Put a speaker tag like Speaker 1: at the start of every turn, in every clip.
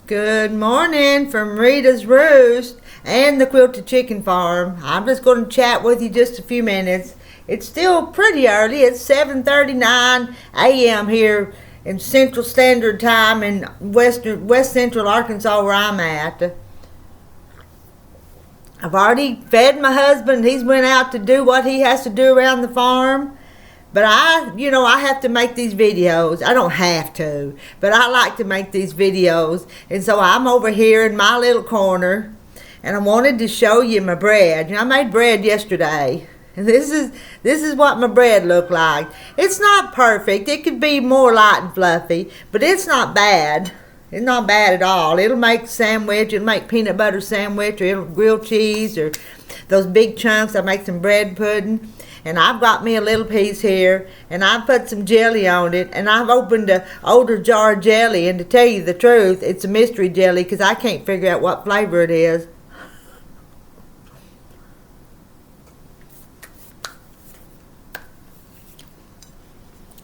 Speaker 1: Good morning from Rita's Roost and the Quilted Chicken Farm. I'm just going to chat with you just a few minutes. It's still pretty early. It's 7:39 a.m. here in Central Standard Time in West Central Arkansas where I'm at. I've already fed my husband. He's went out to do what he has to do around the farm. But I have to make these videos. I don't have to, but I like to make these videos. And so I'm over here in my little corner, and I wanted to show you my bread. I made bread yesterday, and this is what my bread looked like. It's not perfect. It could be more light and fluffy, but it's not bad. It's not bad at all. It'll make a sandwich. It'll make peanut butter sandwich, or it'll grill cheese, or those big chunks. I make some bread pudding. And I've got me a little piece here, and I've put some jelly on it, and I've opened an older jar of jelly, and to tell you the truth, it's a mystery jelly because I can't figure out what flavor it is.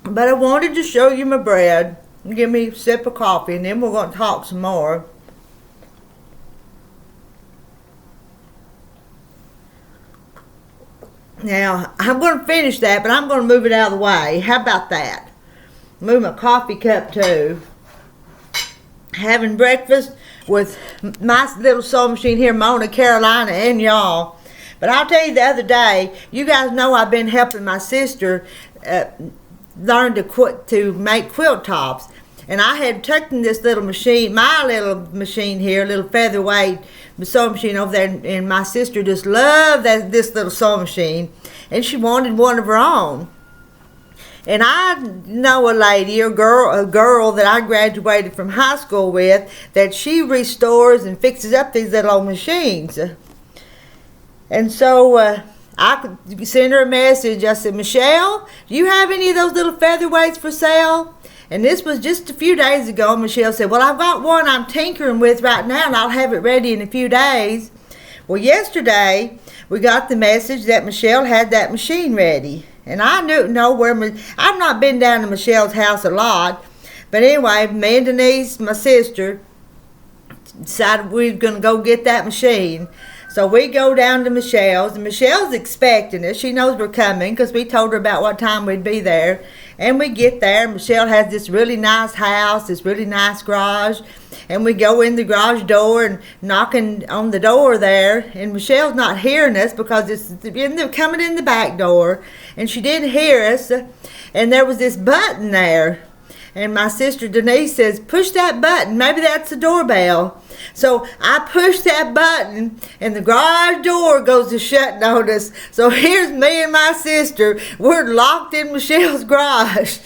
Speaker 1: But I wanted to show you my bread. Give me a sip of coffee, and then we're going to talk some more. Now, I'm going to finish that, but I'm going to move it out of the way. How about that? Move my coffee cup too. Having breakfast with my little sewing machine here, Mona, Carolina, and y'all. But I'll tell you the other day, you guys know I've been helping my sister learn to make quilt tops. And I had taken this little machine, my little machine here, little featherweight sewing machine over there, and my sister just loved this little sewing machine, and she wanted one of her own. And I know a lady, a girl that I graduated from high school with, that she restores and fixes up these little old machines. And so I could send her a message. I said, Michelle, do you have any of those little featherweights for sale? And this was just a few days ago. Michelle said, well, I've got one I'm tinkering with right now, and I'll have it ready in a few days. Well, yesterday, we got the message that Michelle had that machine ready. And I know where I've not been down to Michelle's house a lot. But anyway, me and Denise, my sister, decided we were going to go get that machine. So we go down to Michelle's, and Michelle's expecting us. She knows we're coming because we told her about what time we'd be there. And we get there. Michelle has this really nice house, this really nice garage. And we go in the garage door and knocking on the door there. And Michelle's not hearing us because it's coming in the back door. And she didn't hear us. And there was this button there. And my sister Denise says, push that button. Maybe that's the doorbell. So I push that button, and the garage door goes to shutting on us. So here's me and my sister. We're locked in Michelle's garage.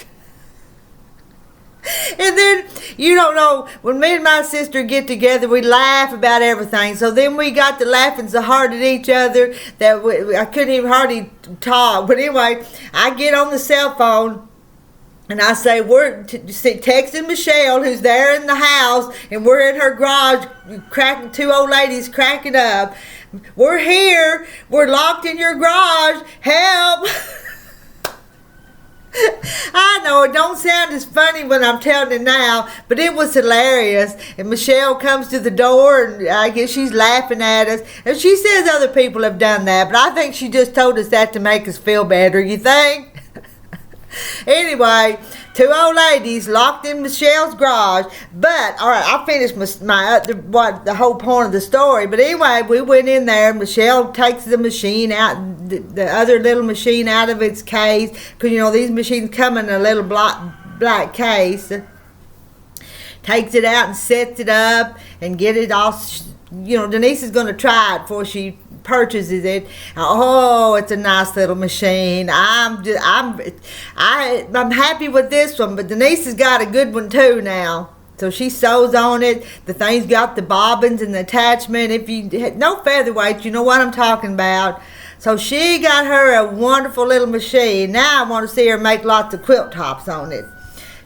Speaker 1: And then, you don't know, when me and my sister get together, we laugh about everything. So then we got to laughing so hard at each other that I couldn't even hardly talk. But anyway, I get on the cell phone. And I say, we're texting Michelle, who's there in the house, and we're in her garage, two old ladies cracking up. We're here. We're locked in your garage. Help. I know it don't sound as funny when I'm telling it now, but it was hilarious. And Michelle comes to the door, and I guess she's laughing at us. And she says other people have done that, but I think she just told us that to make us feel better. You think? Anyway, two old ladies locked in Michelle's garage. But all right, I'll finish the whole point of the story. But anyway, we went in there. Michelle takes the machine out, the other little machine out of its case, because these machines come in a little black case. Takes it out and sets it up and get it all. Denise is going to try it before she purchases it. Oh, it's a nice little machine. I'm happy with this one, but Denise has got a good one too now. So she sews on it. The thing's got the bobbins and the attachment. If you no featherweights, you know what I'm talking about. So she got her a wonderful little machine. Now I want to see her make lots of quilt tops on it.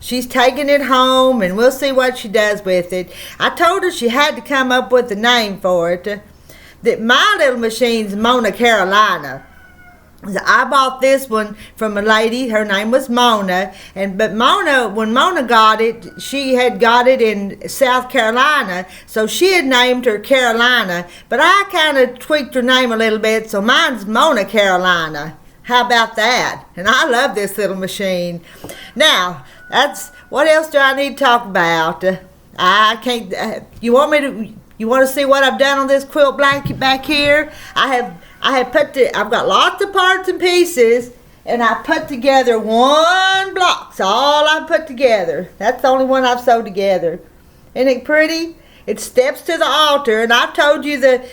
Speaker 1: She's taking it home, and we'll see what she does with it. I told her she had to come up with a name for it. That my little machine's Mona, Carolina. I bought this one from a lady. Her name was Mona, but when Mona got it, she had got it in South Carolina, so she had named her Carolina. But I kind of tweaked her name a little bit, so mine's Mona Carolina. How about that? And I love this little machine. Now, what else do I need to talk about? I can't. You want to see what I've done on this quilt blanket back here? I've got lots of parts and pieces, and I put together one block. That's all I put together. That's the only one I've sewed together. Isn't it pretty? It steps to the altar, and I told you the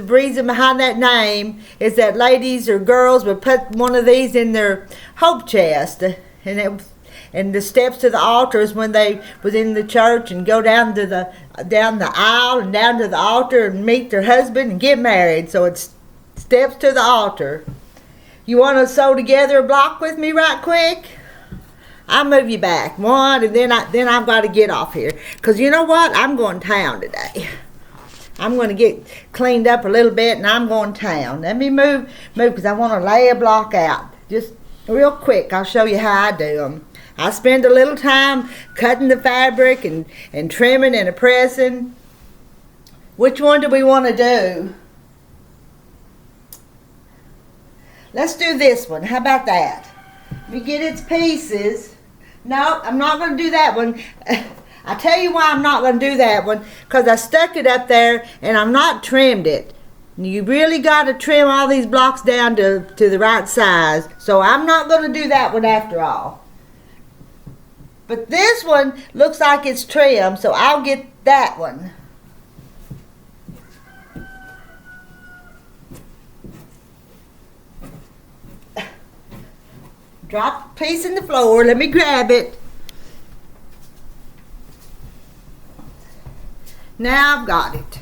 Speaker 1: reason behind that name is that ladies or girls would put one of these in their hope chest, and the steps to the altar is when they was in the church and go down the aisle and down to the altar and meet their husband and get married. So it's steps to the altar. You want to sew together a block with me right quick? I'll move you back one, and then I've got to get off here, because you know what? I'm going to town today. I'm going to get cleaned up a little bit, and I'm going to town. Let me move because I want to lay a block out just real quick. I'll show you how I do them. I spend a little time cutting the fabric and trimming and pressing. Which one do we want to do? Let's do this one. How about that? We get its pieces. No, I'm not going to do that one. I tell you why I'm not going to do that one. Because I stuck it up there and I'm not trimmed it. You really got to trim all these blocks down to the right size. So I'm not going to do that one after all. But this one looks like it's trimmed, so I'll get that one. Drop a piece in the floor. Let me grab it. Now I've got it.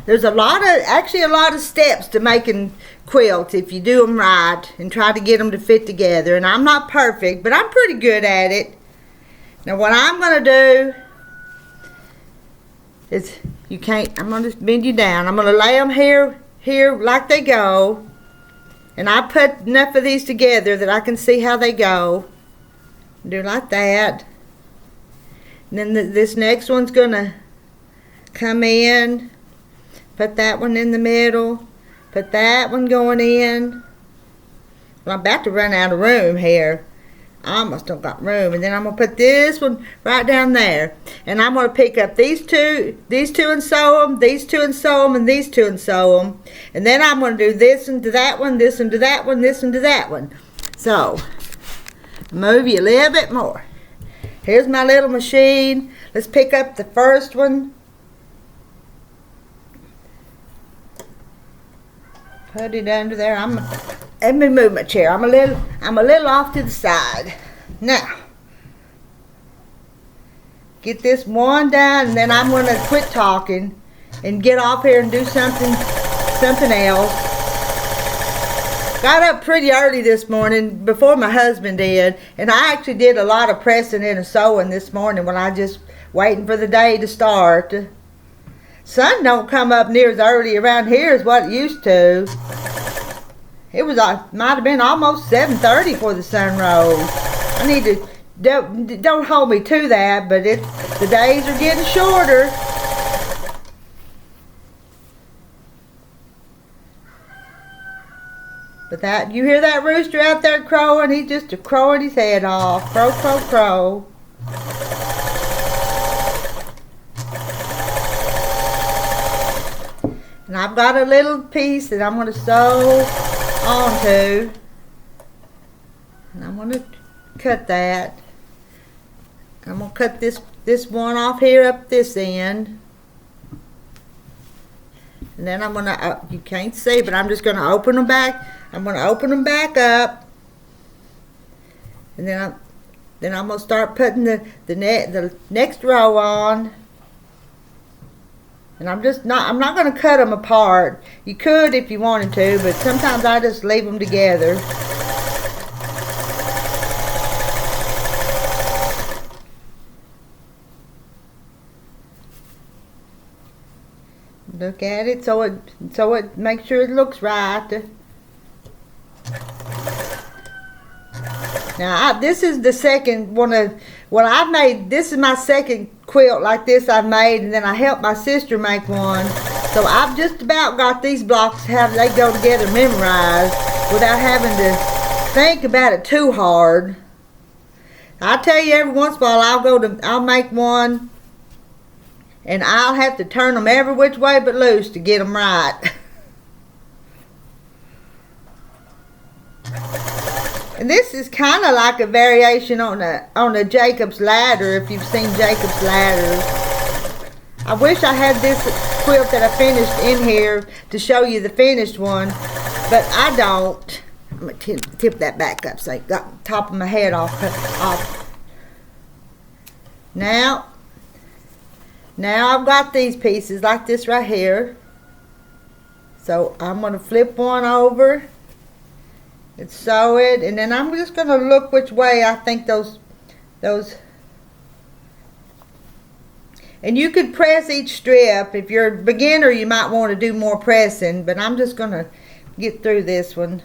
Speaker 1: There's actually a lot of steps to making quilts if you do them right and try to get them to fit together. And I'm not perfect, but I'm pretty good at it. Now what I'm going to do is, I'm going to bend you down. I'm going to lay them here like they go. And I put enough of these together that I can see how they go. Do like that. And then this next one's going to come in. Put that one in the middle. Put that one going in. Well, I'm about to run out of room here. I almost don't got room. And then I'm going to put this one right down there. And I'm going to pick up these two and sew them, these two and sew them, and these two and sew them. And then I'm going to do this into that one, this into that one, this into that one. So, move you a little bit more. Here's my little machine. Let's pick up the first one. Put it under there. Let me move my chair. I'm a little off to the side. Now, get this one done, and then I'm going to quit talking and get off here and do something else. Got up pretty early this morning before my husband did, and I actually did a lot of pressing and sewing this morning when I just waiting for the day to start. Sun don't come up near as early around here as what it used to. It might have been almost 7:30 before the sun rose. I need to, don't hold me to that, but the days are getting shorter. But you hear that rooster out there crowing? He's just crowing his head off. Crow, crow, crow. And I've got a little piece that I'm going to sew onto. And I'm going to cut that. I'm going to cut this one off here up this end. And then I'm going to, you can't see, but I'm just going to open them back. I'm going to open them back up. And then I'm going to start putting the next row on. And I'm not going to cut them apart. You could if you wanted to, but sometimes I just leave them together. Look at it so it makes sure it looks right. Now this is the second one of I've made. This is my second quilt like this I've made, and then I helped my sister make one. So I've just about got these blocks how they go together memorized without having to think about it too hard. I tell you, every once in a while I'll make one, and I'll have to turn them every which way but loose to get them right. And this is kind of like a variation on a Jacob's ladder, if you've seen Jacob's ladders. I wish I had this quilt that I finished in here to show you the finished one, but I don't. I'm going to tip that back up so I got the top of my head off. Now I've got these pieces like this right here. So I'm going to flip one over and sew it, and then I'm just going to look which way I think those and you could press each strip. If you're a beginner, you might want to do more pressing, but I'm just going to get through this one.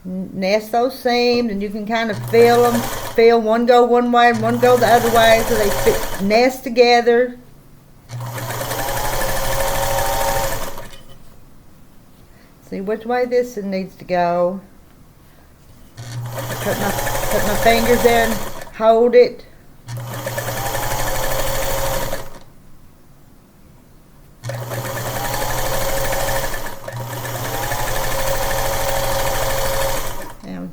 Speaker 1: Nest those seams, and you can kind of feel one go one way and one go the other way, so they nest together. See which way this one needs to go. Put my fingers there and hold it. And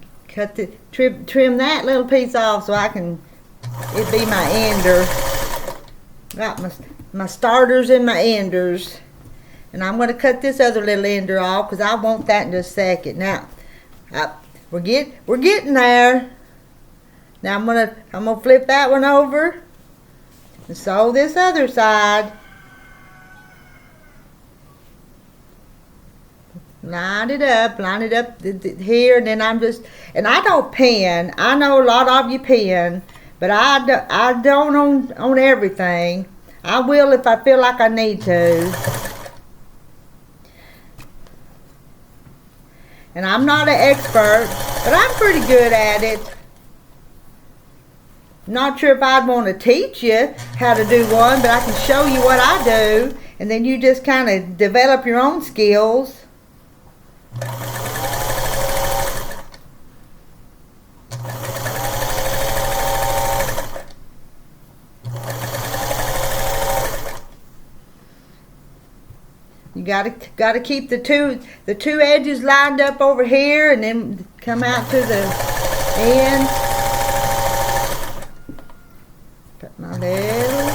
Speaker 1: trim that little piece off so it be my ender. Got my starters and my enders. And I'm going to cut this other little ender off because I want that in just a second. Now, we're getting there. Now I'm gonna flip that one over and sew this other side. Line it up here, and then and I don't pin. I know a lot of you pin, but I don't on everything. I will if I feel like I need to. And I'm not an expert, but I'm pretty good at it. Not sure if I'd want to teach you how to do one, but I can show you what I do, and then you just kind of develop your own skills. You gotta keep the two edges lined up over here, and then come out to the end. Put my little.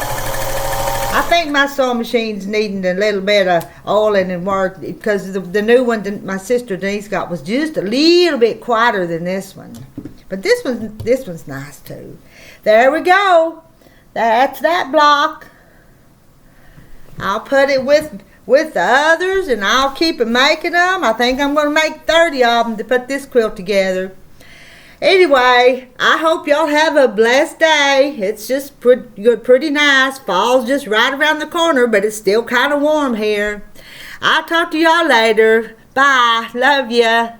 Speaker 1: I think my sewing machine's needing a little bit of oiling and work, because the new one that my sister Denise got was just a little bit quieter than this one. But this one's nice too. There we go. That's that block. I'll put it with the others, and I'll keep making them. I think I'm going to make 30 of them to put this quilt together. Anyway, I hope y'all have a blessed day. It's just pretty nice. Fall's just right around the corner, but it's still kind of warm here. I'll talk to y'all later. Bye. Love ya.